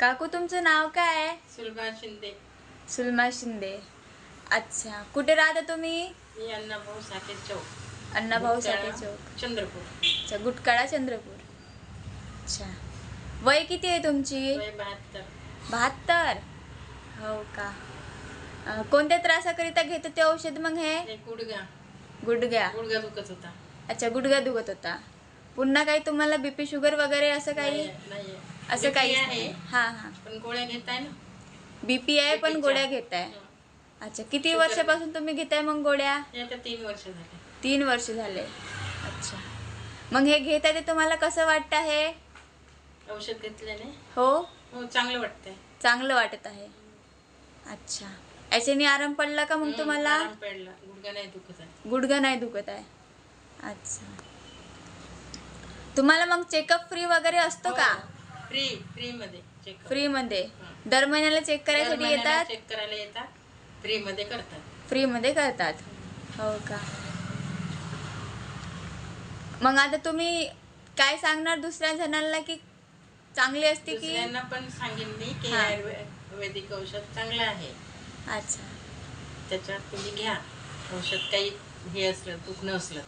काकू तुमचं नाव काय आहे? सुलभा शिंदे. सुलमा शिंदे. अच्छा, कुठे राहता तुम्ही? मी अण्णाभाऊ साठे चौक, अण्णाभाऊ गुटकाळा, साठे चौक. चंद्रपूर. अच्छा, गुटकाळा चंद्रपूर. अच्छा, वय किती आहे तुमची? वय 72. 72. हो का? कोणत्या त्रासाकरिता घेत ते औषध मग हे? हे गुडघा गुडघ्या. गुडघा दुखत होता. अच्छा, गुडघ्या दुखत होता. पुन्हा काही तुम्हाला बीपी शुगर वगैरे असं काही? नाही असं काही आहे, हां हां. पण गोळ्या घेताय ना. बीपी आहे पण गोळ्या घेताय. अच्छा, किती वर्षापासून तुम्ही घेताय मग गोळ्या? हे आता 3 वर्ष झाले. 3 वर्ष झाले. अच्छा, मग हे घेताय ते तुम्हाला कसं वाटतं आहे? औषध घेतल्याने हो, हो चांगलं वाटतंय. चांगलं वाटत आहे. अच्छा, याच्याने आराम पडला का मग तुम्हाला? आराम पडला, गुडघा नाही दुखत आहे. गुडघा नाही दुखत आहे. अच्छा, तुम्हाला मग चेकअप फ्री वगैरे असतो का? फ्री मध्ये चेक. फ्री मध्ये दर महिन्याला चेक करायसाठी येतात? चेक करायला येतात, फ्री मध्ये करतात. फ्री मध्ये करतात. हो का? मग आता तुम्ही काय सांगणार दुसऱ्या जणांना की चांगली असते की? दुसऱ्यांना पण सांगेन मी की हां. आयुर्वेदिक औषध चांगलं आहे. अच्छा. त्याच्यात तुम्ही घ्या औषध, काही हे असलं दुखणं असलं